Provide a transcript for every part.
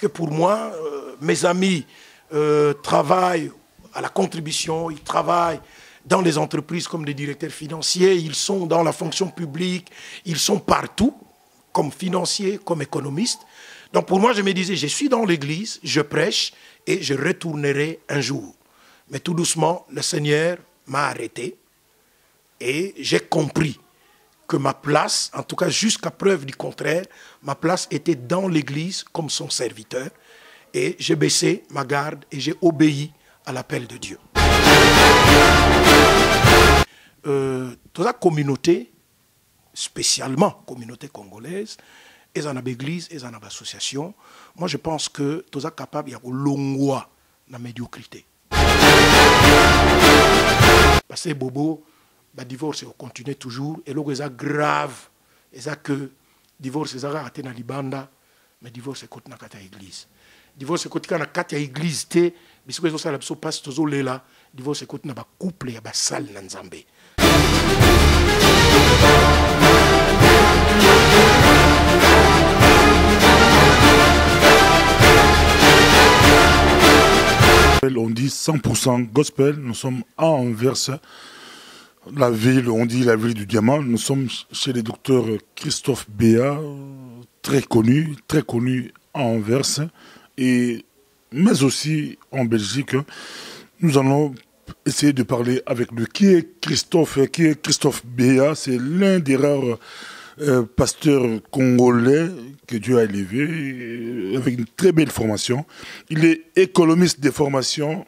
que pour moi, mes amis travaillent à la contribution, ils travaillent dans les entreprises comme des directeurs financiers, ils sont dans la fonction publique, ils sont partout, comme financiers, comme économistes. Donc pour moi, je me disais, je suis dans l'église, je prêche et je retournerai un jour. Mais tout doucement, le Seigneur m'a arrêté et j'ai compris que ma place, en tout cas jusqu'à preuve du contraire, ma place était dans l'église comme son serviteur. Et j'ai baissé ma garde et j'ai obéi à l'appel de Dieu. Toute la communauté, spécialement communauté congolaise, et en église, et en association, moi je pense que tout ça capable de longwa la médiocrité. Parce que bobo, le divorce continue toujours, et là c'est grave, et ça que divorce c'est raté dans libanda, mais divorce continue dans l'église. Divorce continue dans l'église te, mais ce que ça la so passe toujours là, divorce continue dans couple et dans salle dans Nzambe. On dit 100% gospel, nous sommes à Anvers, la ville, on dit la ville du diamant. Nous sommes chez le docteur Christophe Béa, très connu à Anvers, mais aussi en Belgique. Nous allons essayer de parler avec lui. Qui est Christophe Béa? C'est l'un des rares pasteur congolais que Dieu a élevé, avec une très belle formation. Il est économiste de formation.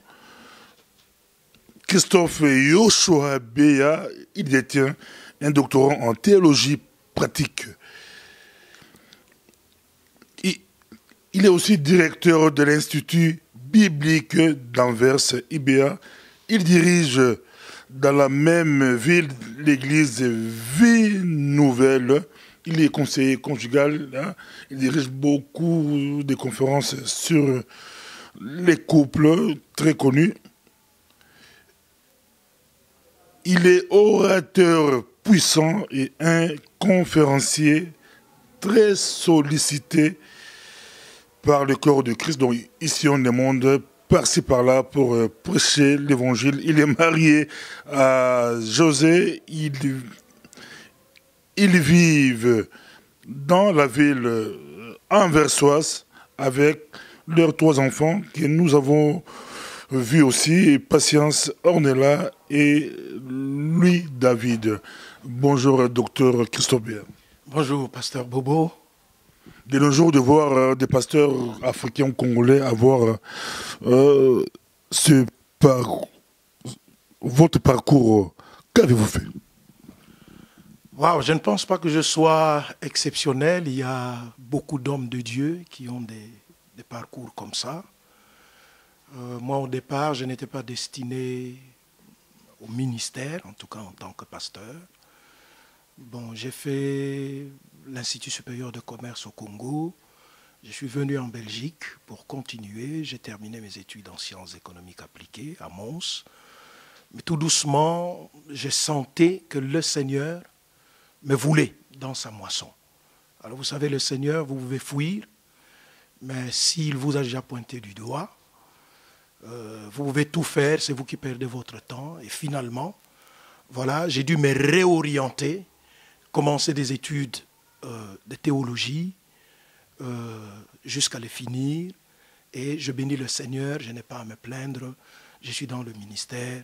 Christophe Yoshua Béa, il détient un doctorat en théologie pratique. Il est aussi directeur de l'Institut biblique d'Anvers, IBA. Il dirige dans la même ville, l'église Vie Nouvelle. Il est conseiller conjugal. Hein. Il dirige beaucoup de conférences sur les couples, très connus. Il est orateur puissant et un conférencier très sollicité par le corps de Christ. Donc ici on demande par-ci par-là pour prêcher l'évangile. Il est marié à José. Ils vivent dans la ville anversoise avec leurs 3 enfants que nous avons vus aussi, Patience, Ornella et Louis David. Bonjour, docteur Christophe Béa. Bonjour, pasteur Bobo. De nos jours, de voir des pasteurs africains congolais avoir votre parcours, qu'avez-vous fait? Wow, je ne pense pas que je sois exceptionnel. Il y a beaucoup d'hommes de Dieu qui ont des parcours comme ça. Moi, au départ, je n'étais pas destiné au ministère, en tout cas en tant que pasteur. Bon, j'ai fait l'Institut supérieur de commerce au Congo. Je suis venu en Belgique pour continuer. J'ai terminé mes études en sciences économiques appliquées à Mons. Mais tout doucement, j'ai senti que le Seigneur me voulait dans sa moisson. Alors vous savez, le Seigneur, vous pouvez fuir, mais s'il vous a déjà pointé du doigt, vous pouvez tout faire, c'est vous qui perdez votre temps. Et finalement, voilà, j'ai dû me réorienter, commencer des études de théologie jusqu'à les finir. Et je bénis le Seigneur, je n'ai pas à me plaindre. Je suis dans le ministère,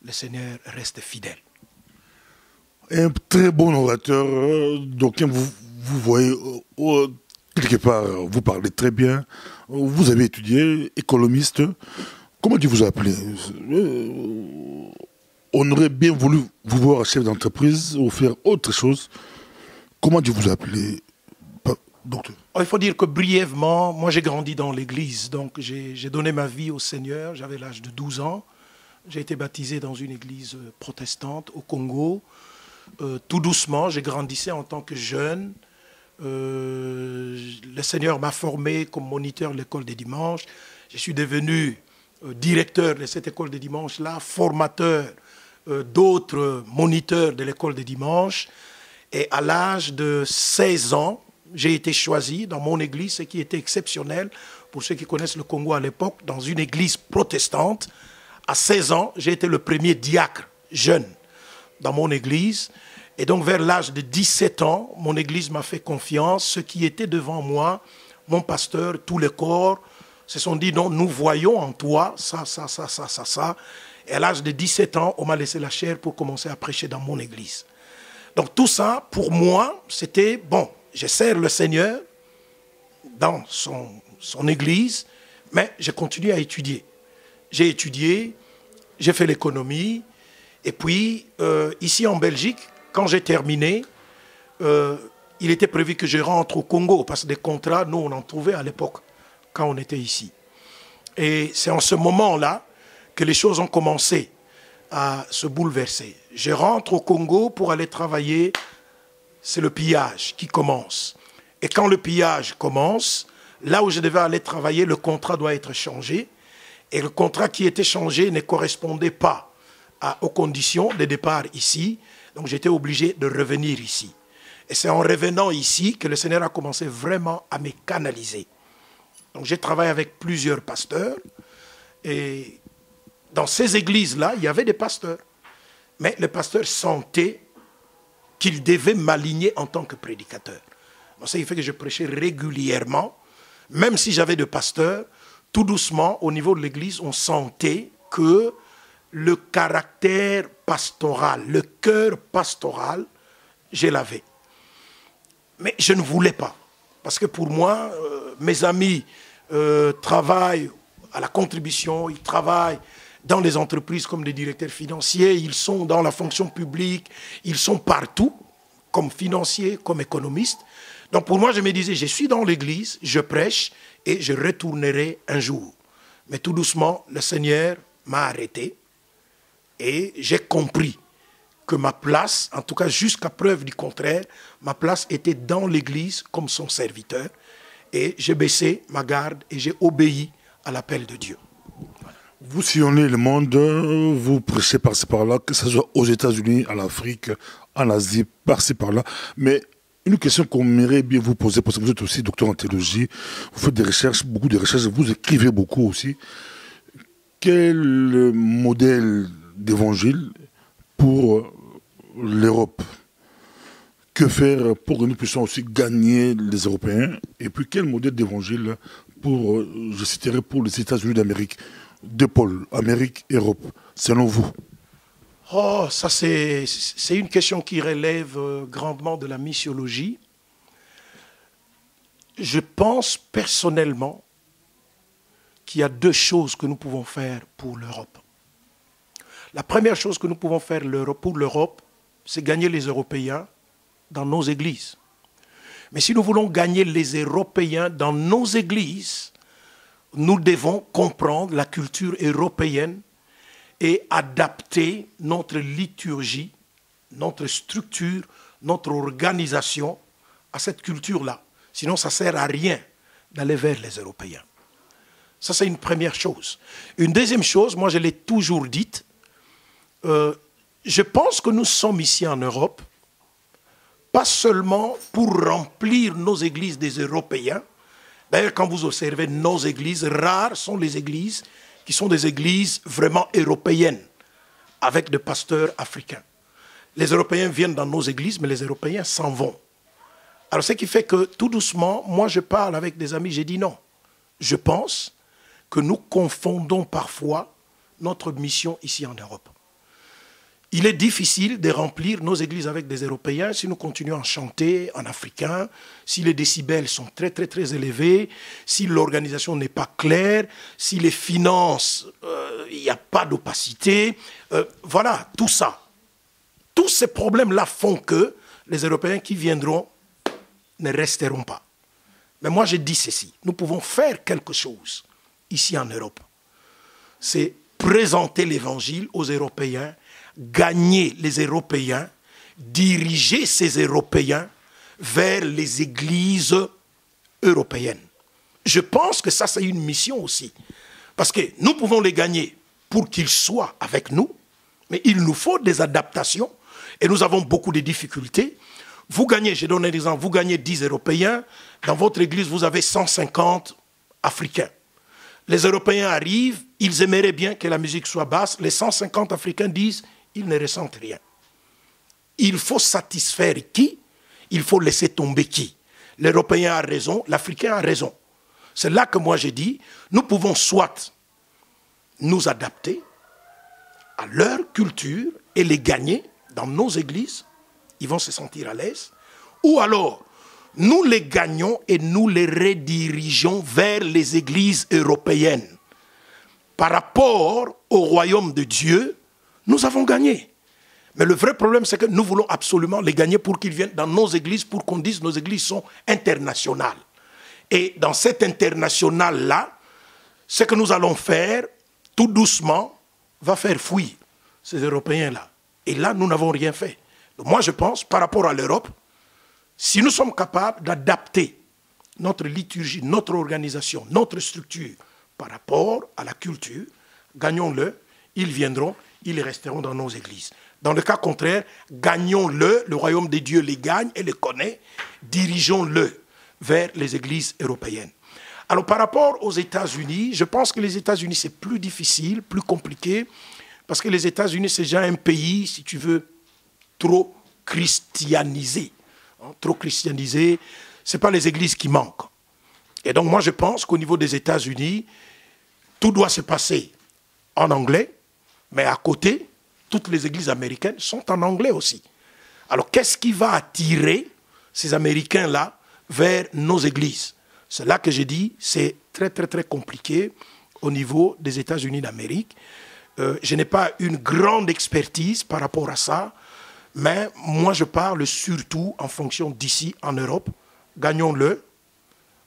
le Seigneur reste fidèle. Un très bon orateur, donc vous voyez quelque part, vous parlez très bien, vous avez étudié, économiste. Comment Dieu vous a appelé? On aurait bien voulu vous voir chef d'entreprise ou faire autre chose. Comment Dieu vous a appelé, docteur? Il faut dire que brièvement, moi j'ai grandi dans l'église, donc j'ai donné ma vie au Seigneur, j'avais l'âge de 12 ans. J'ai été baptisé dans une église protestante au Congo. Tout doucement, j'ai grandi en tant que jeune. Le Seigneur m'a formé comme moniteur de l'école des dimanches. Je suis devenu directeur de cette école des dimanches-là, formateur d'autres moniteurs de l'école des dimanches. Et à l'âge de 16 ans, j'ai été choisi dans mon église, ce qui était exceptionnel, pour ceux qui connaissent le Congo à l'époque, dans une église protestante. À 16 ans, j'ai été le premier diacre jeune dans mon église. Et donc, vers l'âge de 17 ans, mon église m'a fait confiance. Ceux qui étaient devant moi, mon pasteur, tous les corps, se sont dit, non, nous voyons en toi ça. Et à l'âge de 17 ans, on m'a laissé la chair pour commencer à prêcher dans mon église. Donc tout ça, pour moi, c'était, bon, je sers le Seigneur dans son église, mais je continue à étudier. J'ai étudié, j'ai fait l'économie, et puis ici en Belgique, quand j'ai terminé, il était prévu que je rentre au Congo, parce que des contrats, nous, on en trouvait à l'époque, quand on était ici. Et c'est en ce moment-là que les choses ont commencé à se bouleverser. Je rentre au Congo pour aller travailler, c'est le pillage qui commence. Et quand le pillage commence, là où je devais aller travailler, le contrat doit être changé. Et le contrat qui était changé ne correspondait pas aux conditions de départ ici. Donc j'étais obligé de revenir ici. Et c'est en revenant ici que le Seigneur a commencé vraiment à me canaliser. Donc j'ai travaillé avec plusieurs pasteurs. Et dans ces églises-là, il y avait des pasteurs. Mais les pasteurs sentaient qu'ils devaient m'aligner en tant que prédicateur. Donc ça, il fait que je prêchais régulièrement. Même si j'avais des pasteurs, tout doucement, au niveau de l'église, on sentait que le caractère pastoral, le cœur pastoral, je l'avais. Mais je ne voulais pas. Parce que pour moi, mes amis travaillent à la contribution, ils travaillent dans les entreprises comme des directeurs financiers, ils sont dans la fonction publique, ils sont partout, comme financiers, comme économistes. Donc pour moi, je me disais, je suis dans l'église, je prêche et je retournerai un jour. Mais tout doucement, le Seigneur m'a arrêté et j'ai compris que ma place, en tout cas jusqu'à preuve du contraire, ma place était dans l'église comme son serviteur. Et j'ai baissé ma garde et j'ai obéi à l'appel de Dieu. Voilà. Vous sillonnez le monde, vous prêchez par-ci par-là, que ce soit aux États-Unis, en Afrique, en Asie, par-ci par-là. Mais une question qu'on m'irait bien vous poser, parce que vous êtes aussi docteur en théologie, vous faites des recherches, beaucoup de recherches, vous écrivez beaucoup aussi. Quel modèle d'évangile pour l'Europe? Que faire pour que nous puissions aussi gagner les Européens? Et puis quel modèle d'évangile pour, je citerai, pour les États-Unis d'Amérique? Deux pôles, Amérique, Europe, selon vous? Oh, ça c'est une question qui relève grandement de la missiologie. Je pense personnellement qu'il y a deux choses que nous pouvons faire pour l'Europe. La première chose que nous pouvons faire pour l'Europe, c'est gagner les Européens dans nos églises. Mais si nous voulons gagner les Européens dans nos églises, nous devons comprendre la culture européenne et adapter notre liturgie, notre structure, notre organisation à cette culture-là. Sinon, ça ne sert à rien d'aller vers les Européens. Ça, c'est une première chose. Une deuxième chose, moi je l'ai toujours dite, je pense que nous sommes ici en Europe, pas seulement pour remplir nos églises des Européens. D'ailleurs, quand vous observez nos églises, rares sont les églises qui sont des églises vraiment européennes, avec des pasteurs africains. Les Européens viennent dans nos églises, mais les Européens s'en vont. Alors, ce qui fait que, tout doucement, moi je parle avec des amis, j'ai dit non. Je pense que nous confondons parfois notre mission ici en Europe. Il est difficile de remplir nos églises avec des Européens si nous continuons à chanter en africain, si les décibels sont très, très, très élevés, si l'organisation n'est pas claire, si les finances, il n'y a pas d'opacité. Voilà, tout ça. Tous ces problèmes-là font que les Européens qui viendront ne resteront pas. Mais moi, je dis ceci. Nous pouvons faire quelque chose ici en Europe. C'est présenter l'Évangile aux Européens, gagner les Européens, diriger ces Européens vers les églises européennes. Je pense que ça, c'est une mission aussi. Parce que nous pouvons les gagner pour qu'ils soient avec nous, mais il nous faut des adaptations et nous avons beaucoup de difficultés. Vous gagnez, je donne un exemple, vous gagnez 10 Européens, dans votre église, vous avez 150 africains. Les Européens arrivent, ils aimeraient bien que la musique soit basse. Les 150 Africains disent, ils ne ressentent rien. Il faut satisfaire qui? Il faut laisser tomber qui? L'Européen a raison, l'Africain a raison. C'est là que moi j'ai dit, nous pouvons soit nous adapter à leur culture et les gagner dans nos églises, ils vont se sentir à l'aise, ou alors nous les gagnons et nous les redirigeons vers les églises européennes. Par rapport au royaume de Dieu, nous avons gagné. Mais le vrai problème, c'est que nous voulons absolument les gagner pour qu'ils viennent dans nos églises, pour qu'on dise que nos églises sont internationales. Et dans cette internationale-là, ce que nous allons faire, tout doucement, va faire fuir ces Européens-là. Et là, nous n'avons rien fait. Donc moi, je pense, par rapport à l'Europe, si nous sommes capables d'adapter notre liturgie, notre organisation, notre structure par rapport à la culture, gagnons-le, ils viendront, ils resteront dans nos églises. Dans le cas contraire, gagnons-le, le royaume des dieux les gagne et les connaît, dirigeons-le vers les églises européennes. Alors par rapport aux États-Unis, je pense que les États-Unis c'est plus difficile, plus compliqué, parce que les États-Unis c'est déjà un pays, si tu veux, trop christianisé. Trop christianisé, ce n'est pas les églises qui manquent. Et donc moi je pense qu'au niveau des États-Unis, tout doit se passer en anglais, mais à côté, toutes les églises américaines sont en anglais aussi. Alors qu'est-ce qui va attirer ces Américains-là vers nos églises? C'est là que j'ai dit, c'est très très très compliqué au niveau des États-Unis d'Amérique. Je n'ai pas une grande expertise par rapport à ça, mais moi je parle surtout en fonction d'ici en Europe. Gagnons-le,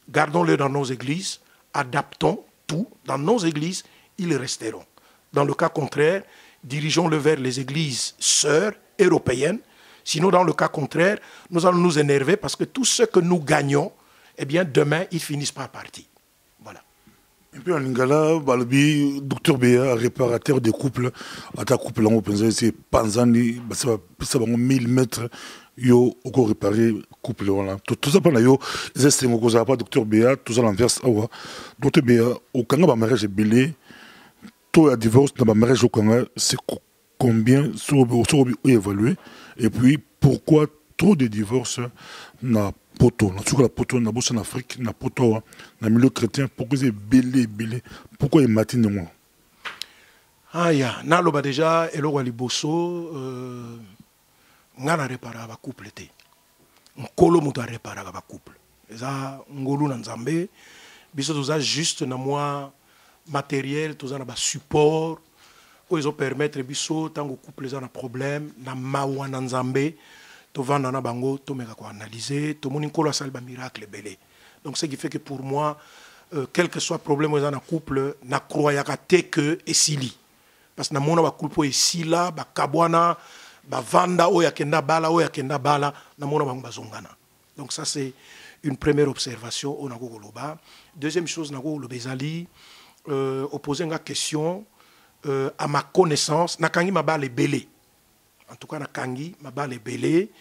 gardons-le dans nos églises, adaptons tout dans nos églises, ils resteront. Dans le cas contraire, dirigeons-le vers les églises sœurs européennes. Sinon, dans le cas contraire, nous allons nous énerver parce que tout ce que nous gagnons, eh bien, demain, ils finissent par partir. Voilà. Et puis en Lingala, Balbi, docteur Béa, réparateur des couples, à ta couple, c'est Panzani, ça va 1000 mètres, yo, au réparer couple, voilà. Tout ça, pendant yo, c'est un pas docteur Béa, tout ça l'inverse, docteur Béa, au Kanga, mariage est belé, tout le divorce dans ma mariage au Kanga, c'est combien, sur évalué, et puis pourquoi trop de divorces n'a poto, en tout cas la poto, n'a pas en Afrique, n'a poto, dans le milieu chrétien, pourquoi c'est belé, pourquoi il matine moi? Ah ya, naloba déjà, elo waliboso, ngana repara ba couple te. Nkolo muta repara ba couple. Eza ngolu na nzambe, biso toza juste na moi matériel, toza na ba support, ils ont permettre biso tango couple les a un problème na mawa na nzambe to vanda na bango to meka ko analyser to moni nkolo asali ba miracle belé. Donc ce qui fait que pour moi quel que soit problème aux na couple na croyaka te que esili parce que na mona ba couple esila ba kabwana ba vanda o yakenda bala na mona bango bazongana. Donc ça c'est une première observation on a ko loba. Deuxième chose na ko lobezali opposer une question à ma connaissance, nakangi mabale belé. En tout cas, nakangi mabale belé.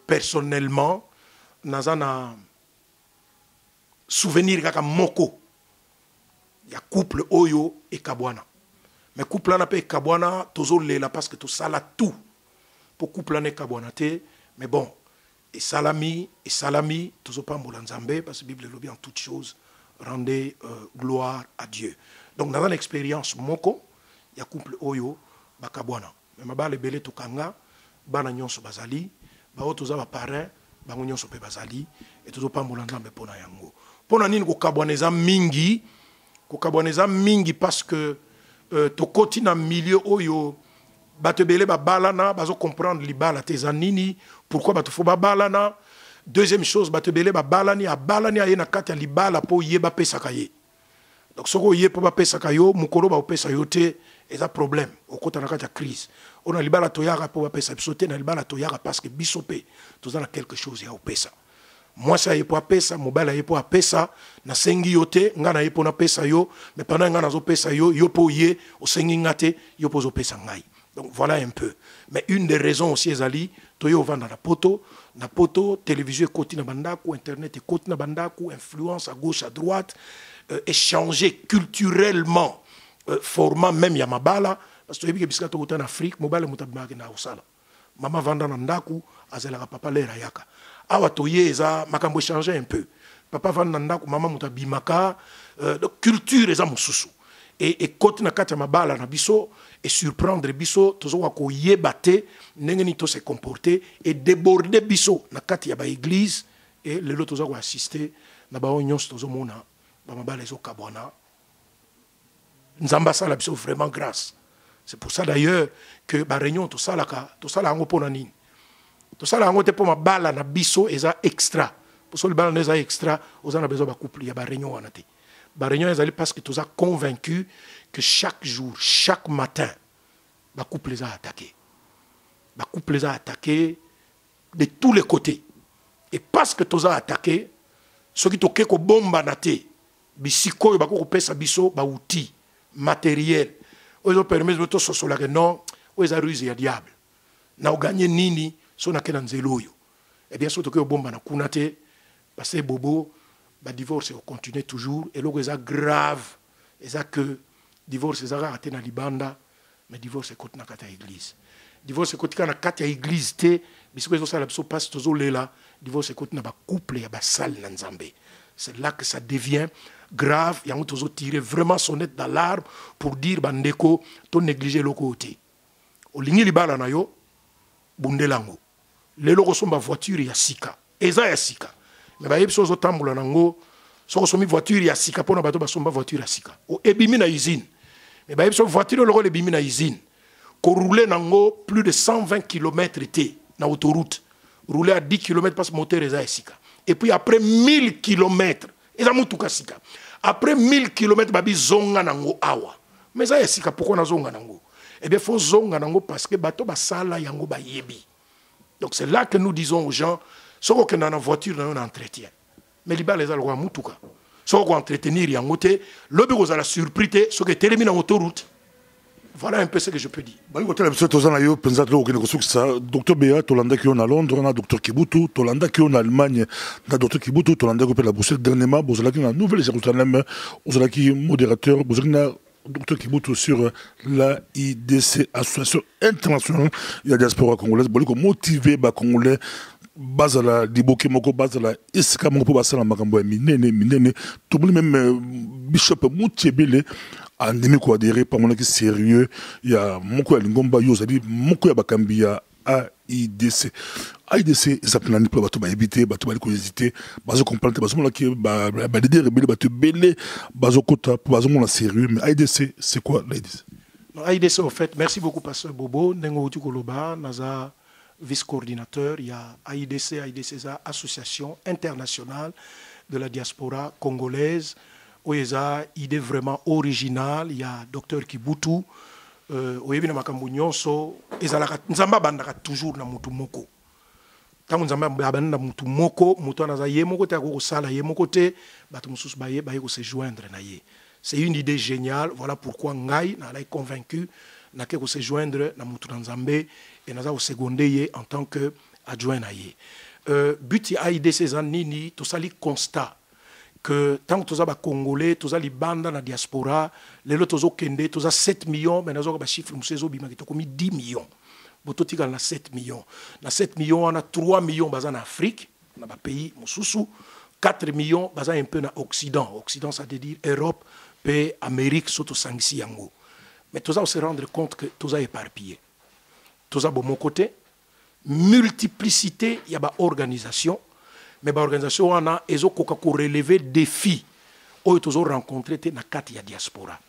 Personnellement, nazana souvenir kaka moko. Il y a couple oyo et kabwana. Mais couple na pe kabwana tozo lela parce que tout ça là tout. Pour couple na kabwana te, mais bon, et salami tozo pas mbolanzambe parce que la Bible le dit en toutes choses, rendez gloire à Dieu. Donc dans une expérience moko ya couple oyo bakabwana mais mabale belé tokanga bana nyonso bazali ba otoza ba parrain bango nyonso pe bazali et tozo pambola nzambe pona yango pona nini ko kabwaneza mingi parce que tokoti na milieu oyo bato belé ba balana bazo comprendre libala tezanini pourquoi bato fo ba balana. Deuxième chose bato belé ba balani ayena kati ya libala po yeba pesa kaye. Donc, ce que vous pouvez faire, mukolo ba opesa yote est un problème. Au côté de la crise, on a libala toyara pour opesa sauter na libala toyara parce que bisope, tout ça quelque chose ya opesa. Moi ça y pour pesa, mobile y pour pesa, na sengi yote, ngana y pour na pesa yo, mais pendant ngana zo pesa yo, yo po ye, o sengi ngate, yo po zo pesa ngai. Donc voilà un peu. Mais une des raisons aussi ezali, toyo vanda na poto, télévision côté na bandaku, internet côté na bandaku, influence à gauche à droite. échanger culturellement, formant même Yamabala, parce que tu as vu en Afrique, Mobile Mutabaki na Osala. Maman vanda nandaku, azela papa le rayaka. Awa toye eza makambo changer un peu. Papa vanda nandaku, maman mutabimaka, donc culture eza mususu. Et côté na kati mabala na biso et surprendre biso, tozo wako yebate, nengeni to se comporter et déborder biso na kati ya ba église et le lot tozo wako assister na ba onyons tozo mona. Nzamba sala biso vraiment grâce. C'est pour ça d'ailleurs que la réunion tout ça là ngo pona nini. Tout ça là ngo te poma bala na biso eza extra. Pour ça le bala eza extra, aux a besoin ba couple ya ba réunion wana te. Ba réunion ezali parce que tous a convaincu que chaque jour, chaque matin ba couple les a attaqué. Ba couple les a attaqué de tous les côtés. Et parce que tous a attaqué, ceux qui toke ko bomba na te bisiko ba ko pesa biso ba outil matériel ozo permis de to sosola que non oza ruse ya diable na oganye nini so na kena nzelo yo et bien surtout que bomba na kunate parce que bobo ba divorce on continue toujours et logo eza grave eza que divorce eza raté na libanda mais divorce côté na kata église divorce côté na kata église te bisiko zo sala biso passe tozo lela divorce côté na ba couple ya ba sale na nzambe. C'est là que ça devient grave. Il y a tiré vraiment sonnette d'alarme pour dire bandeko to négliger le côté. Au ligné libala na yo bundelango. Les loko somba voiture ya sika. Eza ya sika. Mais ba yebso zo tambola nango so somi voiture ya sika pona bato ba somba voiture ya sika. O ebimi na usine. Mais ba yebso voiture loko le bimi na usine. Ko rouler nango plus de 120 km té na autoroute. Rouler à 10 km parce que moteur eza ya sika. Et puis après 1000 km, après 1000 km, babi zonga nango awa. Mais ça est pourquoi na zonga nango? Eh bien, il faut zonga nango parce que bato basala yango ba yebi. Donc c'est là que nous disons aux gens, ce qu'on a dans voiture, on entretien. Mais les balles, les algo mutuka. Ce qu'on entretenir yango te, le bureau la surprise, ce qui est terminé en autoroute. Voilà un peu ce que je peux dire. Docteur Béa, Tolanda qui est à Londres, on a Docteur Kibutu, Tolanda qui est en Allemagne, on a Docteur Kibutu, Tolanda qui est à Bruxelles dernièrement, vous avez une Nouvelle-Jérusalem, vous avez un modérateur, vous avez un Docteur Kibutu sur la IDC, Association internationale de la diaspora congolaise, pour motiver les Congolais. Bazala diboke moko bazala iska moko basala makambo ya minene tout le même bishop Moutiebele a ndimi ko adhérer pas mon sérieux il y a moko ya lingomba yo zali moko ya bakambi ya AIDS ça plan pour bato ba éviter bato ba ko hésiter bazo comprendre bazo mona ki ba leader rebelle bato belé bazo kota bazo mona sérieux mais AIDS c'est quoi l'AIDC? AIDS en fait merci beaucoup pasteur Bobo ndengo uti koloba naza vice-coordinateur, il y a AIDC, Association internationale de la diaspora congolaise, où il y a une idée vraiment originale, il y a Dr Kibutu, où il y a makambo nyonso, nzamba bandaka toujours na mutu moko. Tant nzamba bandaka na mutu moko, mutu anaza ye moko te ko sala ye moko te, bato mususu baye ko se joindre na ye. C'est une idée géniale, voilà pourquoi ngai na lay convaincu na ke ko se joindre na mutu nzambe et nous avons secondé en tant que adjoint naïe. But AIDC nini tout ça li constat que tant que tous les Congolais, tous les bandes dans la diaspora, les autres ont kende, tous 7 millions, mais nous avons un chiffre nous bima qui comme 10 millions. Bototi dans 7 millions. Dans 7 millions, on a 3 millions en Afrique, dans le pays mususu, 4 millions un peu dans l'Occident. Occident, ça veut dire Europe, et Amérique, surtout Sangsi Yango. Mais tous on se rendre compte que tous est éparpillé. Tout ça, de mon côté, multiplicité, il y a une organisation, mais l'organisation, on a relevé des défis que nous avons rencontrés dans la diaspora.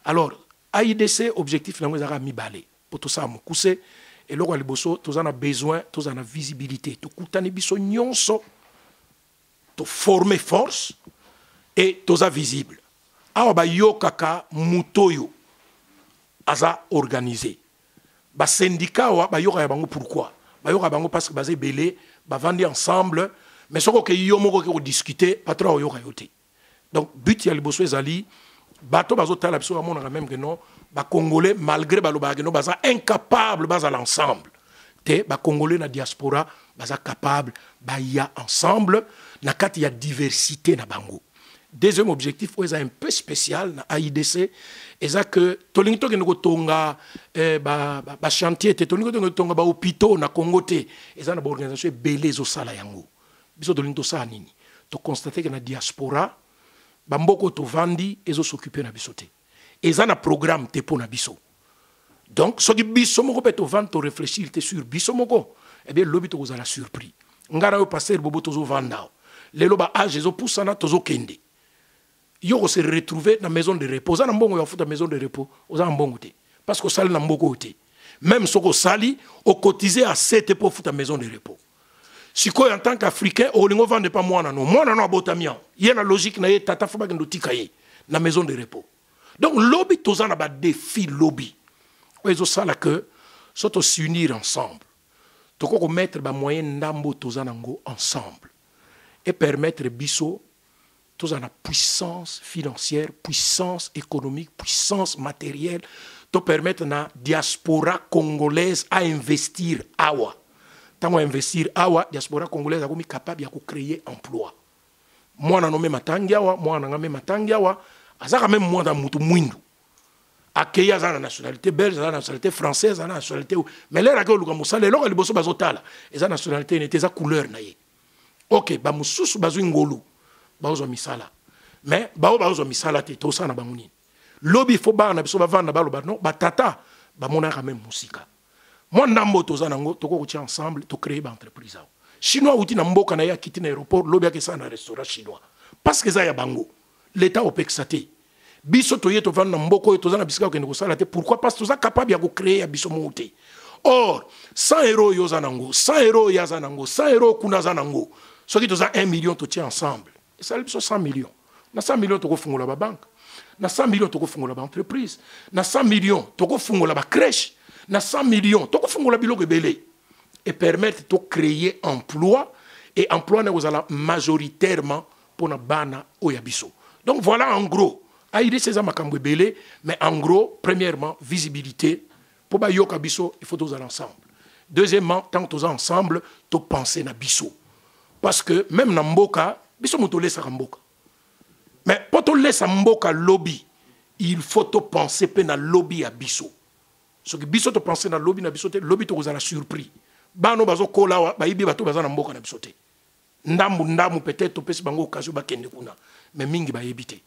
Alors, AIDC, objectif, nous avons mis balé. Pour tout ça, et là, nous avons besoin, nous avons visibilité. Nous avons besoin de former force et nous avons visible. Alors, yo kaka mutoyo aza organisé. Ba syndicat wa ba yoka bango pourquoi ba yoka bango parce que basé belé ba vendre ensemble mais ce que yo moko ko discuter patron yoka yoté donc but ya liboso ezali bato bazo tala biso amona même que non ba congolais malgré ba loba no baza incapable baza l'ensemble te ba congolais na diaspora baza capable ba ya ensemble na kati ya diversité na bango Deuxième objectif, c'est un peu spécial dans l'AIDC, c'est que tolingi to kende tonga ba chantier te tolingi to tonga ba hôpitaux na Congo te, eza na ba organisation belé zo sala yango. Biso tolingi to sa nini. To constater que na diaspora ba mboko to vandi ezo s'occuper na biso te. Eza na programme te po na biso. Donc soki biso moko pe to vandi to réfléchir te sur biso moko, eh bien lobi to kozala surpris. Ngara yo passer bobo to zo vanda. Lelo ba age ezo pusana to zo kende. Yo se retrouver dans la maison de repos. Oza na mbongo ya futa maison de repos, oza na mbongo te. Parce que sali na mboko te. Même soko sali, o cotiser à 7 pour futa maison de repos. Si quoi en tant qu'Africain, o lingo vende pas moi non abotamian. Y a na logique na ye tata fuba kendo tikaye na maison de repos. Donc lobby toza na ba défi lobby. Ozo sala que soto s'unir ensemble. Toko mettre ba moyen ndambo toza nango ensemble et permettre biso tous en a puissance financière, puissance économique, puissance matérielle, to permettre na diaspora congolaise à investir awa. Tant investir awa, diaspora congolaise a comme capable de créer emploi. Moi na nommé matangiawa, moi na nommé matangiawa, azaka même moi dans mutu mwindu. Accueillir la nationalité belge, la nationalité française, la nationalité mais là que le musala, là le bosso bazotala, et la nationalité n'était sa couleur na ye. OK, ba mususu bazu ngolu. Baozo misala mais baozo misala te to sana bamuni lobby fo ba na biso ba vanda ba loba non ba tata ba mona ka même musika moi ndambo to za nango to ko ensemble to créer ba entreprise awo chinois uti na mboka na ya kiti na aéroport lobby ke sana restaurant chinois parce que ça ya bango l'état opexate biso to yeto vanda mboko to za na bisika ko sala te pourquoi parce que to za capable ya ko créer ya biso monte. Or 100 euros yo za nango 100 euros ya za nango 100 euros kuna za nango so ki to za 1 million to tient ensemble. Et ça, c'est 100 millions. Na 100 millions, tu as la banque. Na 100 millions, tu as la entreprise. Na 100 millions, tu as la crèche. Na 100 millions, tu as la bilogue belé. Et permettre de créer emploi. Et emploi, nous allons majoritairement pour na bana oyabiso. Donc voilà en gros. Aïdé, c'est ça ma belé. Mais en gros, premièrement, visibilité. Pour ba yoka biso, il faut tous aller ensemble. Deuxièmement, tant que tous ensemble, tu penser na biso. Parce que même na mboka, biso moto lesa mboka. Mais pour to lesa mboka lobby, il faut to penser pe na lobby à biso. Ce que biso to penser na lobby te lobby to la surpris. Bano bazo kola wa ba ibi bato baza na mboka na biso te. Ndambu peut-être to pesi bango occasion ba kende kuna. Mais mingi ba yebite.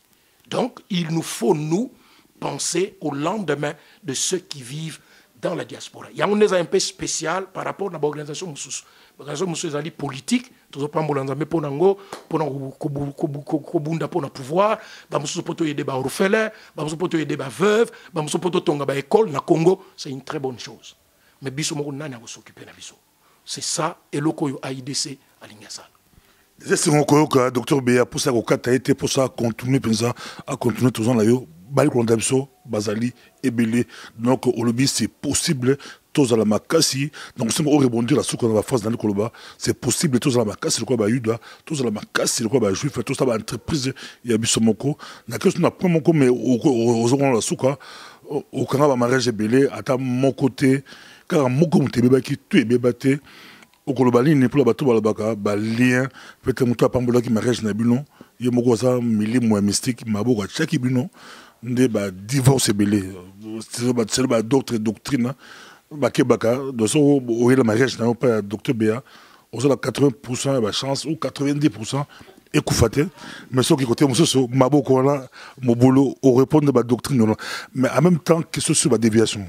Donc il nous faut nous penser au lendemain de ceux qui vivent dans la diaspora. Il y a un peu spécial par rapport à l'organisation mususu. L'organisation mususu politique, tout ça pour l'ensemble pour nango, pour kobunda pour le pouvoir, ba mususu pour aider ba orphelins, ba mususu pour aider ba veuves, ba mususu pour tonga ba école na Congo, c'est une très bonne chose. Mais biso moko nani a s'occuper na biso. C'est ça et lokoyo AIDC à l'Ingasal. C'est mon collègue, docteur Béa, pour ça qu'on a été pour ça continuer à continuer tous en ailleurs. Bali Kondamso, Bazali, Ebele. Donc, au lobby, c'est possible, tous à la Makassi. Donc, si on rebondir à ce qu'on a face dans le Koloba, c'est possible, tous à la Makassi, le quoi, Yuda, tous à la Makassi, le quoi, Juif, tous à l'entreprise, il y a Bissomoko. La question n'a pas mon côté, mais aux gens la souka, au Canada, mariage Ebele, à mon côté, car mon côté, bébé qui tue bébé, au Kolobali, n'est plus la bateau, balabaka, lien, peut-être mon toit, Pambola qui mariage Nabilon, il y a mon goza, mili, moi, mystique, ma boue, à chaque binon. Des divorce belé c'est d'autres doctrines bakebaka de ce où le mariage n'a pas docteur Béa on a 80% de chance ou 90% écoufate mais ce qui côté monsieur maboko là mon boulot au répondre de doctrine mais en même temps que ce soit ma déviation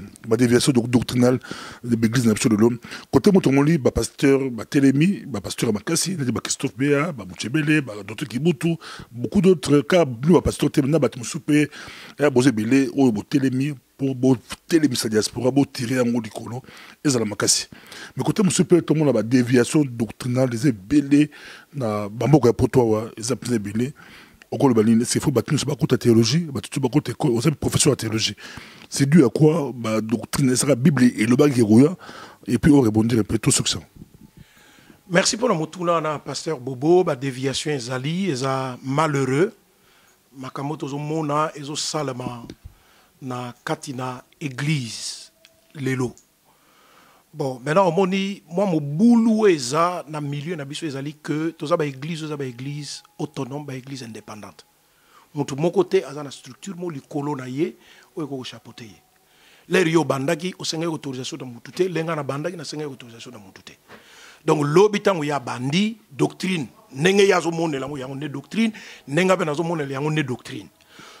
doctrinale de l'église de l'homme côté motongoli pasteur télémi pasteur Makassi Christophe Béa Mouchebele d'autres Kibutu beaucoup d'autres cas nous pasteur télémi soupé bosé belé au télémi pour télémi sa diaspora pour tirer en haut du colon et ça la Makassi mais côté monsieur tout le monde a déviation doctrinale des belé na bamboko ya potoa ils appellent belé au Kolobalini c'est faux battu c'est pas côté théologie battu pas côté aux professeurs de théologie c'est dû à quoi doctrine ça la Bible et le bac et puis on rebondir un peu tout succès. Merci pour le mot na pasteur Bobo ba déviation ezali eza malheureux makamoto zo mona ezo salama na katina église lelo. Bon, maintenant, on dit, moi, mon boulot est dans le milieu, na biso ezali que tous les églises autonome, les églises indépendantes. mutu moko te aza na structure mo likolo na ye oyo ko chapeauter ye. L'air yo bandaki osenga autorisation de mutu te, lenga na bandaki na senga autorisation de mutu te. Donc l'obitango ya bandi doctrine nenge yazo monela mo yango ne doctrine nenga be nazo monela yango ne doctrine.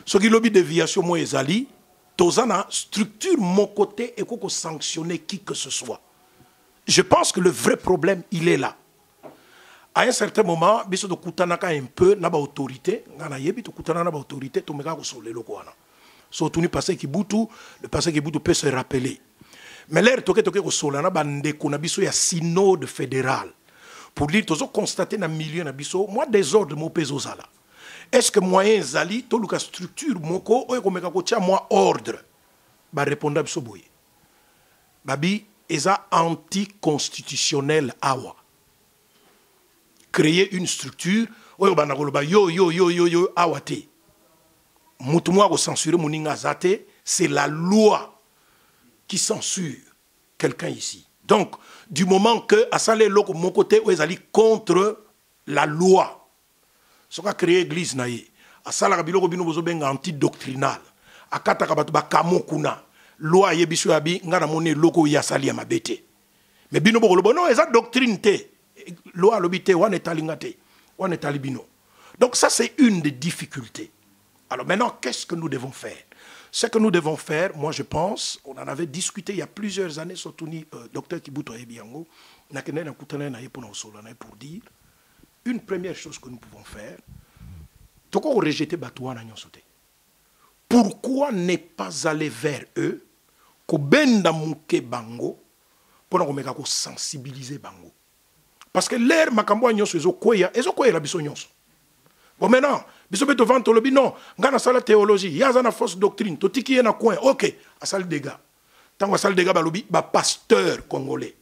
Soki lobi déviation mo ezali tozana structure mon côté et qu'on sanctionner qui que ce soit. Je pense que le vrai problème il est là. À un certain moment, biso de kutanaka un peu na ba autorité, ngana yebi to kutana na ba autorité to meka ko solelo ko wana. So tuni passé ki butu, le passé ki butu peut se rappeler. Mais l'air toke ko solana ba ndeko na biso ya synode fédéral. Pour dire tozo constater na milieu na biso, moi désordre mo peso zala. Est-ce que moyen zali to luka structure moko oyo ko meka ko tia moi ordre? Ba répondre biso boye. Babi eza anticonstitutionnel awa. Créer une structure oyo bana koloba yo awate. Mutumwa ko censurer moninga zate, c'est la loi qui censure quelqu'un ici. Donc du moment que asale loko mon côté ou ezali contre la loi. Ce qu'a créé l'église naïe, asala ka biloko bino bozo benga antidoctrinal. Akata ka batu ba kamokuna. Loi yebisu abi ngana mone loko ya sali ya mabete. Mais bino boko lobo non eza doctrine te. Loi l'obité, on est alingate, on est alibino. Donc ça c'est une des difficultés. Alors maintenant, qu'est-ce que nous devons faire? Ce que nous devons faire, moi je pense, on en avait discuté il y a plusieurs années, surtout docteur Kibuto Ebiango, pour dire, une première chose que nous pouvons faire, c'est qu'on rejeter Batouana Nyosote. Pourquoi ne pas aller vers eux, qu'on benda mouke bango, pour qu'on sensibiliser bango? Parce que l'air makambo nyonso ezokoya la biso nyonso. Bon maintenant, biso beto vante lobi non, ngana sala théologie, yaza na fausse doctrine, totiki ye na coin. OK, asal dégâts. Tango asal dégâts ba lobi ba pasteur congolais.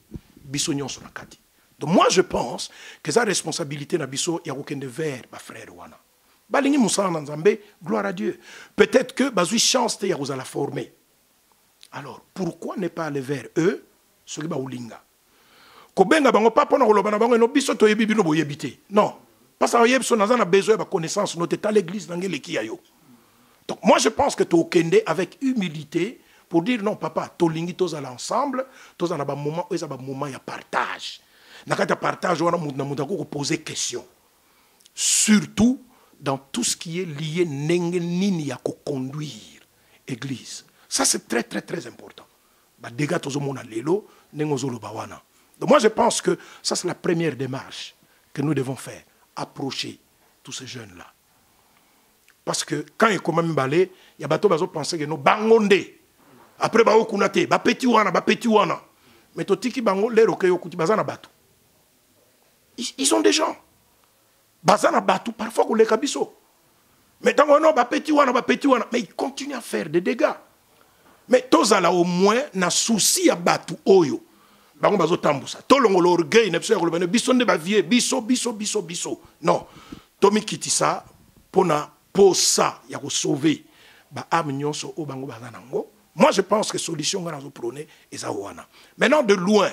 Biso nyonso na kati. Donc moi je pense que sa responsabilité na biso ya kokende vers ba frère wana. Balingi musala na Nzambe, gloire à Dieu. Peut-être que bazui chance te ya kozala former. Alors, pourquoi ne pas aller vers eux, ceux qui ba ulinga? Kobenga bango pas pour nous bango no biso to yebi bino boyebité. Non. Parce que yebso na besoin de connaissance noté à l'église d'angele ki ayo. Donc moi je pense que to kende avec humilité pour dire non papa, to lingi to za l'ensemble, to za na ba moment où ça ba moment ya partage. Na kata partage wana muta ko poser question. Surtout dans tout ce qui est lié nenge nini ya ko conduire église. Ça c'est très très très important. Ba dega to zo mona lelo nengo zo lo ba wana. Donc moi je pense que ça c'est la première démarche que nous devons faire, approcher tous ces jeunes-là. Parce que quand ils commencent à baller, il y a bateau bazo penser que nous bangonde. Après bao kunate, ba petit wana. Mais totiki bango les rokeyo kuti bazana bateau. Ils sont des gens. Bazana bateau parfois qu'on les kabiso. Mais tant qu'on a ba petit wana, mais ils continuent à faire des dégâts. Mais tozala au moins na souci à bateau oyo. Bango bazo tambusa tolongo l'orgueil ne pso ko biso nde ba vie biso non tomi kitisa pona posa ya ko sauver ba âme nyonso o bango bazanango. Moi je pense que solution ngana zo prôner eza wana. Maintenant de loin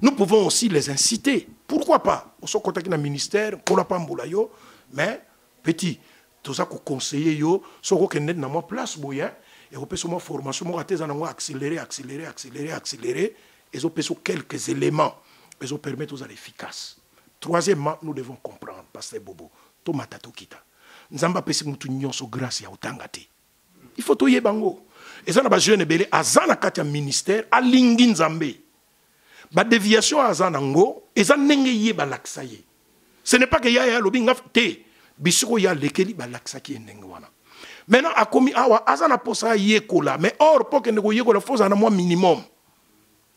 nous pouvons aussi les inciter, pourquoi pas on se contacte na ministère pour la pambola yo, mais petit tout ça ko conseiller yo so ko kende na mo place boya et ko peso mo formation mo ateza na accélérer. Ils ont quelques éléments. Ils ont permis aux efficaces. Troisièmement, nous devons comprendre, Pasteur Bobo, Tomata Tokita. Nzamba pesi mutu nyonso grâce ya utangate. Il faut toye bango. Et ça na ba jeune belé azana katia ministère alingi Nzambe. Ba déviation azana ngo, eza nenge ye ba laksaye. Ce n'est pas que ya lobi ngaf te. Bisiko ya lekeli ba laksaki nenge wana. Maintenant a komi awa azana posa yekola, mais or pour que nego yekola faut na moi minimum.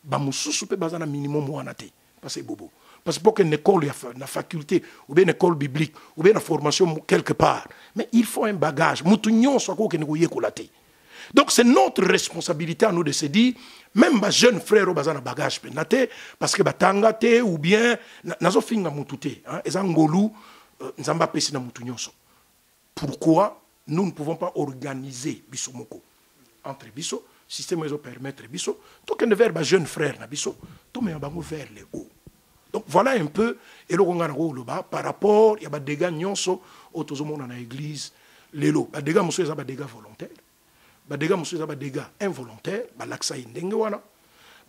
Bamususu pe bazana minimum wana te parce bobo parce pour que une école na faculté ou bien une école biblique ou bien une formation quelque part, mais il faut un bagage mutu nyonso ko ke ngoye ko laté. Donc c'est notre responsabilité à nous de se dire même ba jeune frère bazana bagage pe naté parce que batanga te ou bien nazo finga mutu te hein ezangolu nzamba pesi na mutu nyonso. Pourquoi nous ne pouvons pas organiser biso moko entre biso système ils permettre biso tout que ne vers ba jeune frère na biso tout mais bango vers les hauts. Donc voilà un peu et le ngana ko loba par rapport ya ba dégâts nyonso autozomo na église lelo ba dégâts monsieur ba dégâts volontaires ba dégâts monsieur ba dégâts involontaires ba laksa ndenge wana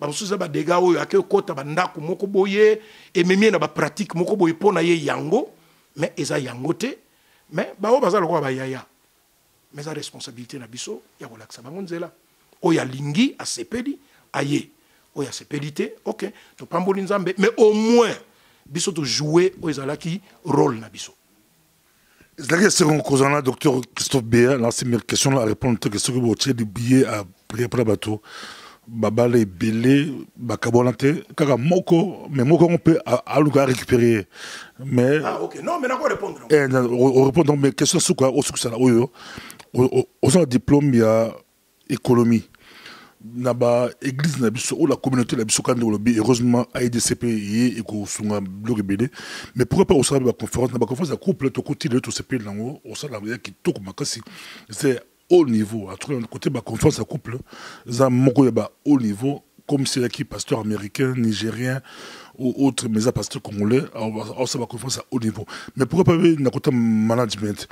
ba monsieur ba dégâts oyo ake kota ba ndako moko boye et memie na ba pratique moko boye pona ye yango mais eza yango te mais ba o bazalo ko ba yaya mais la responsabilité na biso ya ko laksa bango nzela oya lingi a sepeli aye oya sepelité OK to pamboli nzambe mais au moins biso to jouer oyezalaki rôle na biso. C'est un causant docteur Christophe Béa, là c'est mes questions à répondre à question que vous avez des billets à prier pour le bateau. Babale belé, bakabonate, kaka moko, mais moko on peut à lugar récupérer. Mais ah OK, non mais on répondre. On répond donc mes questions sur quoi au succès là au diplôme il y a économie. Naba église na biso ou la communauté la biso kan lobby heureusement AIDCP et ko sunga bloc belé mais pourquoi pas au sein de la conférence na conférence de couple to côté de tout CP là au sein la qui to makasi c'est haut niveau à tout côté de la conférence de couple za moko ya ba haut niveau comme c'est là qui pasteur américain nigérien ou autre mais à pasteur congolais au sein de la conférence à haut niveau mais pourquoi pas na côté management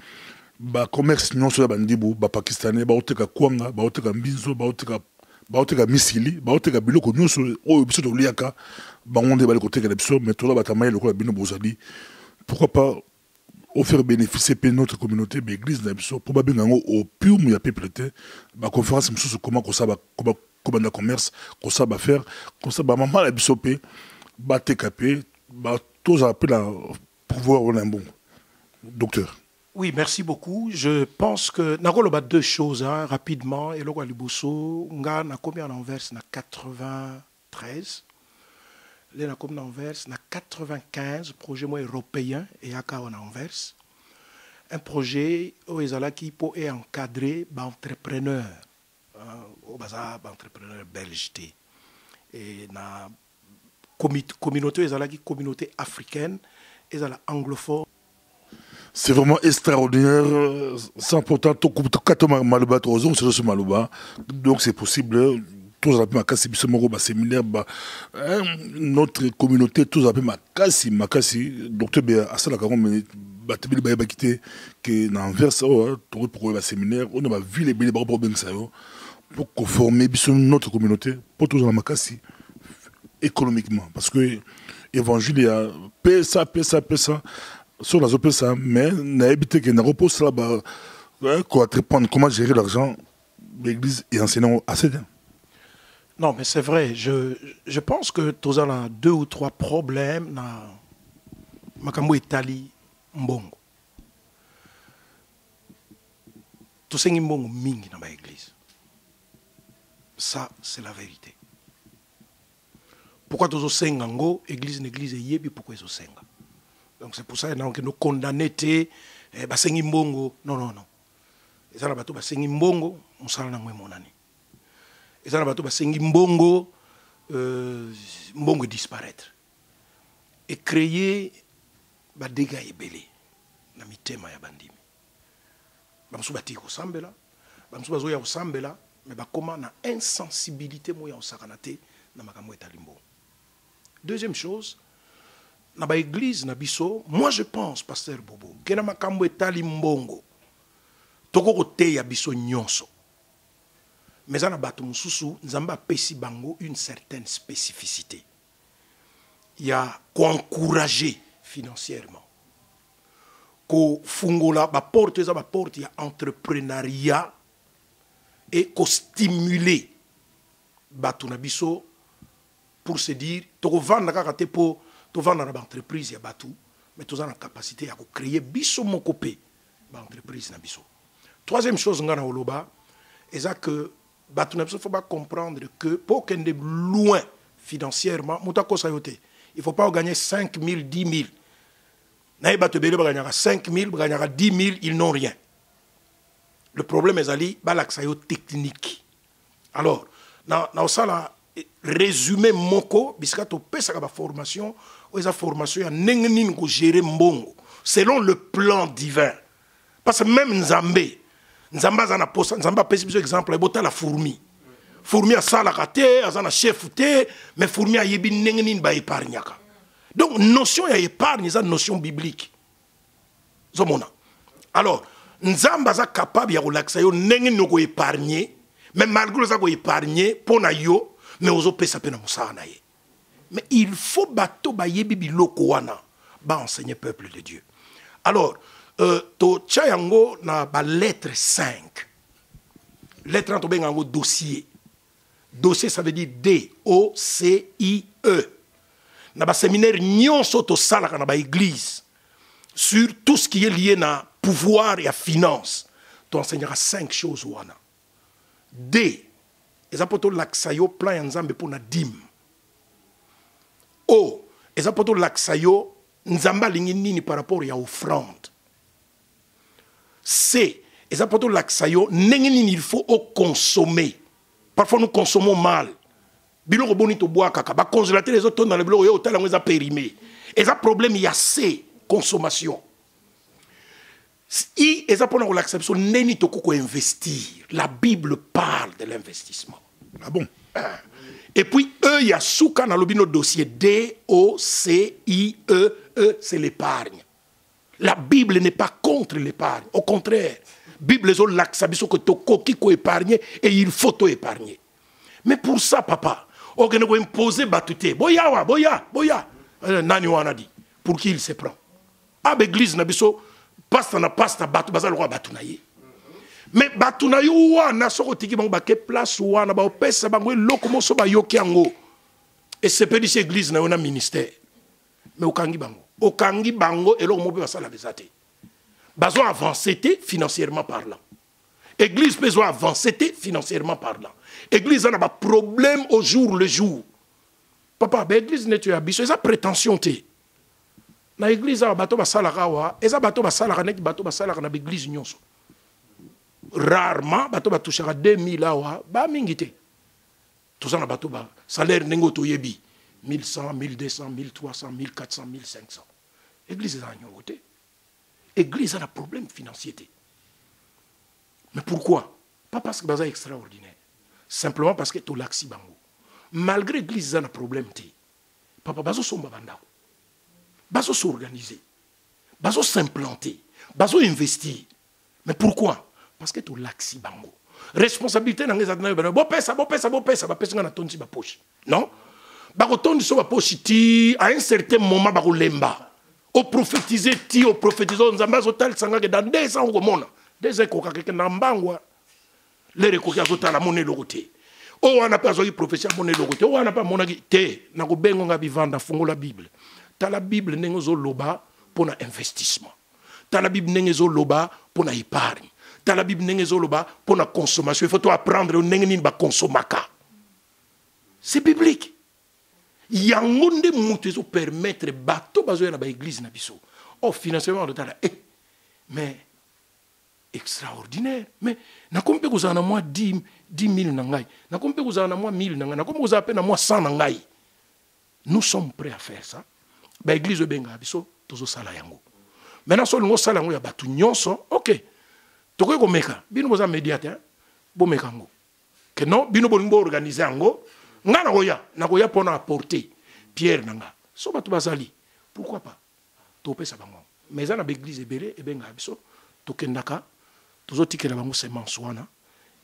ba commerce non sur la bandibu ba pakistanais ba oteka kwanga ba oteka mbinzo ba oteka misili ba oteka biloko nyonso oyo biso to liaka bangonde ba le côté de biso mais to la batamaye le ko bino bozali pourquoi pas offrir bénéficier pe notre communauté ba église na biso pour ba bengango au pur mu ya peuple ba conférence mususu comment ko ça ba comment na commerce ko ça ba faire comme ça ba maman la biso pe ba TKP ba tous appel à pouvoir on un bon docteur. Oui, merci beaucoup. Je pense que Nagoloba deux choses rapidement. Et le Liboso, nga na komi en Anvers na 93. Le na komi en Anvers na 95 projet moi européen et aka en Anvers. Un projet où ezala qui peut encadrer ba entrepreneur au bazar ba entrepreneur belge et na communauté ezala qui communauté africaine ezala anglophone. C'est vraiment extraordinaire, sans pourtant tout maluba trop c'est ce maluba, donc c'est possible. Tous appellent makasi biso moko ba séminaire ba notre communauté tous appellent makasi docteur Béa asala ka ngomeni ba tebili ba bakité que na Anvers tout pour ba séminaire on va ville belé ba pour bengsa yo pour former biso notre communauté pour tous makasi économiquement parce que évangile y a pesa sur la zone ça mais n'a évité que n'a repose là-bas quoi répondre comment gérer l'argent l'église et enseignant assez bien. Non mais c'est vrai je pense que tous a deux ou trois problèmes na makambo Italie mbongo tous ces mbongo mingi dans ma église ça c'est la vérité pourquoi tous ces ngango église yebi pourquoi ils senga. Donc c'est pour ça que nous condamnons basengi mbongo non ezala bato basengi mbongo musala na ngwe monani ezala bato basengi mbongo mbongo disparaître et créer ba dégâts ebele na mitema ya bandimi bamusu bati ko sambela bamusu bazoya ko sambela mais bakoma na insensibilité moya osakana te na makambo etali mbongo. Deuxième chose na ba église na biso moi je pense pasteur Bobo que na makambo etali mbongo toko kote ya biso nyonso mais ana bato mususu nzamba apesi bango une certaine spécificité il y a qu'encourager financièrement ko fungola ba porte za ba porte ya entrepreneuriat et ko stimuler bato na biso pour se dire toko vanda kaka te po to vanda na entreprise ya batu mais to za na capacité à créer biso moko pe ba entreprise na biso. Troisième chose ngana oloba est que batu na biso faut pas comprendre que pour qu'on est loin financièrement mutako sayote il faut pas gagner 5 000 10 000 na batu bele ba gagner 5 000 ba gagner 10 000 ils n'ont rien. Le problème est ali balak sayo technique. Alors na osala résumé moko biska to pesa ka ba formation ou esa formation ya nengni ko gérer mbongo selon le plan divin parce que même Nzamba zana posa Nzamba pesi biso exemple e bota la fourmi a sala kate azana chef te mais fourmi a yebi nengni ba épargnaka donc notion ya épargne ça notion biblique zomona alors nzamba za capable ya relaxer yo ndenge noko épargner mais malgré ça ko épargner pona yo mais ozo pesa pena musala na ye. Mais il faut bato ba yebi biloko wana ba enseigner peuple de Dieu. Alors to chayango na ba lettre 5. Lettre en to bengango dossier. Dossier ça veut dire D-O-C-I-E. Na ba séminaire nyonso to sala na ba église sur tout ce qui est lié na pouvoir et à finance. Tu enseigneras 5 choses wana. D. Ezapoto laksayo plan ya nzambe pour na dim. O. Ezapoto laksayo nzamba lingi nini par rapport ya offrande. C. Ezapoto laksayo ndenge nini il faut au consommer. Parfois nous consommons mal. Biloko boni to bois kaka ba congélateur les autres dans le biloko yo hôtel ngo za périmé. Eza problème ya C. Consommation. I eza pour l'acception neni to koko investir. La Bible parle de l'investissement. Ah bon? Et puis E ya souka na lobino dossier D-O-C-I-E-E, c'est l'épargne. La Bible n'est pas contre l'épargne. Au contraire, Bible zo l'acception que to koki ko épargner et il faut to épargner. Mais pour ça papa, on va imposer batute. Boya. Nani wana dit. Pour qui il se prend? Ah l'église na biso pasta batu bazal roi batu na ye. Mais batu na yo wana soko tiki bango ba ke place wana ba opesa bango loko moso ba yoki yango. Et c'est pas dit église na yo na ministère. Mais okangi bango et loko mo pe basala bezate. Bazo avancer financièrement parlant. Église peut avancer financièrement parlant. Église a ba problème au jour le jour. Papa, ba église ne tu abiso esa prétention te. Na église a bato basalaka wa eza bato basalaka nek bato basalaka na église nyonso. Rarement bato batouchaka 2000 awa ba mingité. Tout ça na bato ba salaire nengo to yebi 1100, 1200, 1300, 1400, 1500. Église a nyongoté. Église a un problème financier. Mais pourquoi? Pas parce que c'est extraordinaire. Simplement parce que tu as l'axi bango. Malgré l'église a un problème. Papa, bazo somba bandao. Bazo s'organiser. Bazo s'implanter. Bazo investir. Mais pourquoi? Parce que tu as l'axi bango. Responsabilité dans les adnans. Bo pesa. Ba pesa ngana tonsi ba poche. Non? Bako tonsi so ba poche ti à un certain moment bako lemba. Au prophétiser ti au prophétiser nzamba zo tal sanga que dans 2 ans au mona. 2 ans ko ka ke na mbangwa. Les recours à la monnaie logoté. Oh, on n'a pas eu prophétie à monnaie logoté. Oh, on n'a pas monnaie té. N'a ko bengo nga bivanda fongo la Bible. Ta la Bible nengo loba pour un investissement. Ta la Bible nengo loba pour une épargne. Ta la Bible nengo loba pour la consommation. Il faut apprendre nengo ni ba consomaka. C'est biblique. Yangonde mutezo permettre bato bazo na ba église na biso. Oh, financièrement de ta mais extraordinaire. Mais na kompe ko zana moi 10 000 nangai. Na kompe ko zana moi 1000 nangai. Na kompe ko zana moi 100 nangai. Nous sommes prêts à faire ça. Ba église benga biso tozo sala yango. Maintenant so ngo sala yango ya batu nyonso, OK. Toko ko meka. Bino boza médiateur, bo meka ngo. Que non, bino bo ngo organiser yango. Nga na goya pona apporter Pierre nanga. So batu bazali. Pourquoi pas? Topé sa bango. Mais na ba église ebele e benga biso tokendaka tozotikela bango semence wana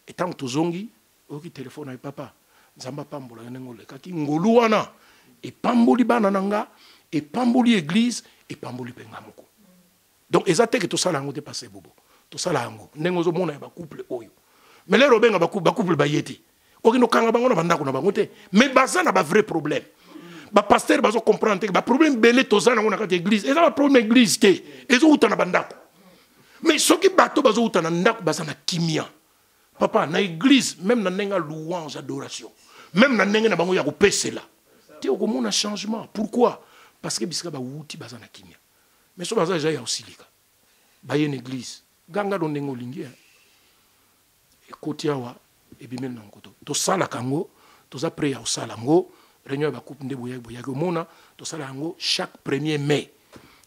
et tant tozongi oki téléphone avec papa nzamba pambola ngolo kaki ngolu wana et pamboli bana nanga et pamboli église et pamboli penga moko. Donc ezate que to sala ngo dépasser bobo to sala ngo nengo zo mona ba couple oyo mais les robenga ba couple ba yeti oki no kanga bango na bandako na bango te mais bazana ba vrai problème ba pasteur bazo comprendre que ba problème belé to sala ngo na kati église et ça ba problème église te ezo uta na bandako. Mais ce qui bateau bazo utana ndak bazana kimia. Papa na église même na nenga louange adoration. Même na nenga na bango ya kopesela. Ti okomona changement. Pourquoi? Parce que bisika ba wuti bazana kimia. Mais so baza ya osilika. Ba ye église. Ganga do nengo lingi. Ekoti awa ebimel na nkoto. To sala kango, to za prier au sala ngo, réunion ba coupe ndebo ya mona, to sala ngo chaque 1er mai.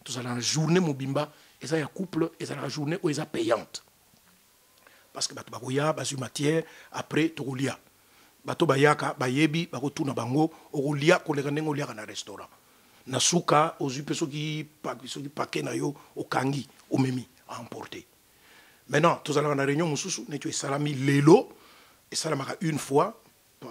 To sala la journée mobimba. Et ça, il y a couple, et ça, la journée où ils sont payante. Parce que bato bagoya, basu matière, après, togolia. Bato bayaka, bayebi, bagotu na bango, ogolia, kolega nengo lia na restaurant. Nasuka, ozupe soki paquet na yo, okangi, omemi, à emporter. Maintenant, tous allons la réunion, nous avons salami lelo, et salamaka une fois, en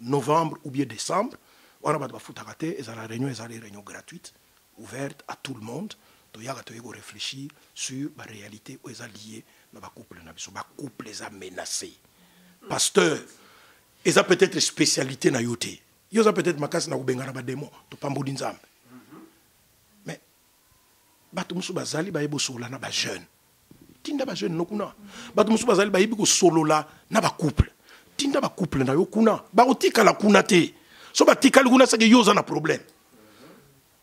novembre ou bien décembre, on a la réunion gratuite, ouverte à tout le monde. Il y a réfléchir sur la réalité où ils sont liés dans le couple. Le couple les a menacés. Pasteur, ils ont peut-être spécialité na yote. Ils ont peut-être makas na ubengana ba démon, to pambodi nzambe. Mais batu musu bazali ba yebo solo na ba jeune. Tinda ba jeune nokuna. Batu musu bazali ba yebo solo la na ba couple. Tinda ba couple na yo kuna. Ba otika la kuna te. So ba tika kuna sake yoza na problème.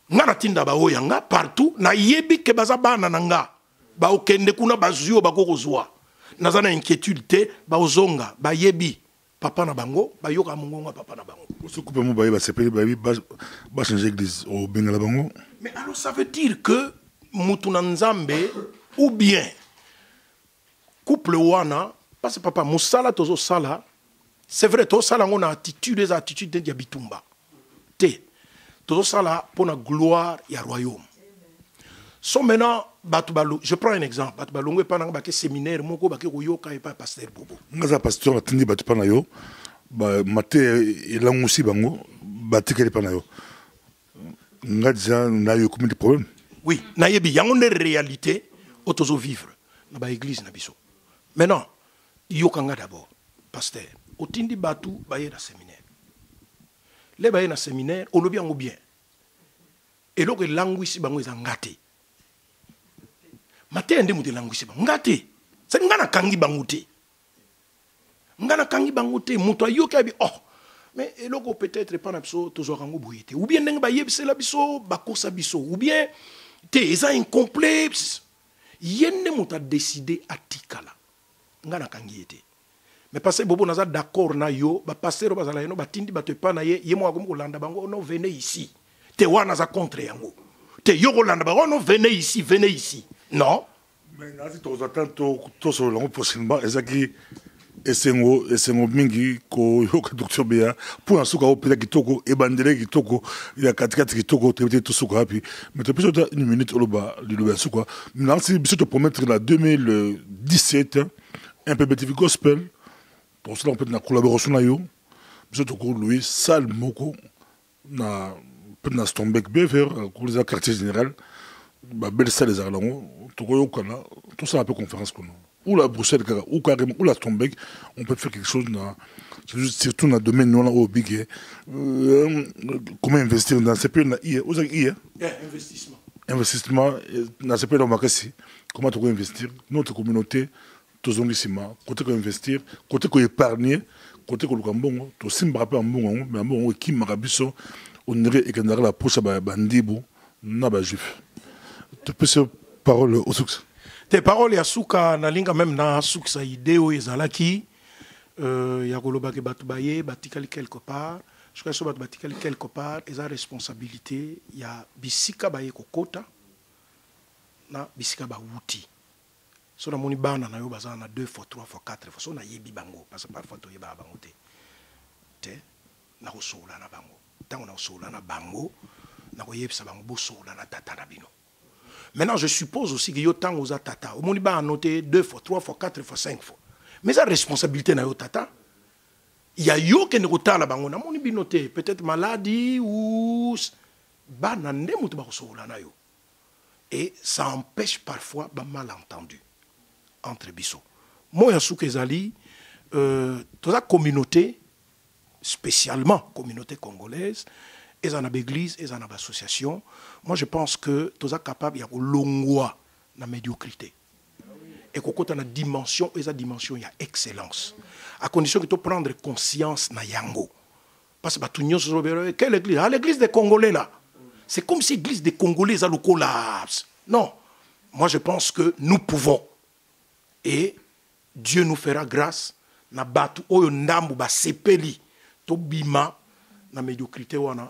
Nga tinda ba oya nga partout na yebi ke baza bana nga ba okende kuna bazio ba kokozwa nazana inquiétude te ba ozonga ba yebi papa na bango ba yoka mungonga papa na bango se coupe mo ba yeba sepeli ba changer église au bengala bango. Mais alors ça veut dire que mutu na nzambe ou bien couple wana parce que papa musala tozo sala c'est vrai to sala ngona attitude des attitudes de bitumba te tout ça là pour la gloire et le royaume. So maintenant, je prends un exemple. Batubalongo pas dans un séminaire, moko baki royoka et pas pasteur bobo. Ngaza pasteur atindi batu pana yo, ba maté elangusi bango, batikeli pana yo. Ngaza na yo comme des problèmes. Oui, na yebi yango ne réalité otozo vivre na ba église na biso. Maintenant, yokanga d'abord pasteur. Otindi batu ba ye na séminaire. Les baye na séminaire, on le bien ou bien. Et là, les langues ici, bango ils ont gâté. Maté ende mouté langue ici, gâté. C'est ngana kangi bangoute. Ngana kangi bangoute, mouto yo kabi oh. Mais et là, peut-être pas na biso toujours rango bouyete. Ou bien neng baye bise la biso, bakosa biso. Ou bien te eza incomplet. Yenne mouta décidé à tikala. Ngana kangi yete. Mais parce que bobo naza d'accord na yo ba passer bazala yo ba tindi ba te pa na ye mo akomo kolanda bango non venez ici te wana za contre yango te yo kolanda bango non venez ici non mais nazi to attend to so longo possiblement ezaki esengo mingi ko yo ka docteur Bea pour asuka opela kitoko e bandele kitoko ya katikati kitoko te to suka hapi mais te plus une minute oloba liloba suka nazi biso te promettre la 2017 un peu BTV gospel. Pour cela, on peut être en collaboration avec eux. Nous avons loué salle moko na peut na Stombeck Bever, pour les quartier général, ba belle salle les arlango, tout ça un peu conférence qu'on a. Ou la Bruxelles ou carrément ou la Stombeck, on peut faire quelque chose na surtout dans le domaine non au big. Comment investir dans ces pays là, investissement dans ces pays là makasi. Comment tu peux investir notre communauté tozongisima côté ko investir côté ko épargner côté ko lukambongo to simba pe mbongo mais mbongo ki marabiso on irait et qu'on la poche ba bandibu na ba juif tu peux ce parole au succès tes paroles ya suka na linga même na succès idéo ezalaki ya koloba ke batu baye batikali quelque part je crois que batu batikali quelque part eza responsabilité ya bisika baye kokota na bisika ba wuti. So na moni bana na yo bazana 2 fois 3 fois 4 fois so na yebi bango parce que parfois to yeba bango te na ko sola na bango tango na sola na bango na ko yebisa bango bo sola na tata na bino. Maintenant je suppose aussi que yo tango za tata o moni ba noter 2 fois 3 fois 4 fois 5 fois mais sa responsabilité na yo tata il y a yo que ne kotala bango na moni binoté peut-être maladie ou bana ndemu to ba ko sola na yo et ça empêche parfois ba malentendu entre biso. Moi, Yasukezali, toute la communauté, spécialement communauté congolaise, et en l'église, et en l'association, moi je pense que tout ça capable, il y a un longwa dans la médiocrité. Et qu'on a une dimension, et cette dimension, il y a excellence. À condition que tu prendre conscience na yango. Parce que quelle église? Ah, l'église des Congolais là. C'est comme si l'église des Congolais a le collapse. Non. Moi je pense que nous pouvons. Et Dieu nous fera grâce na batu oyo ndambu ba sepeli to bima na médiocrité wana.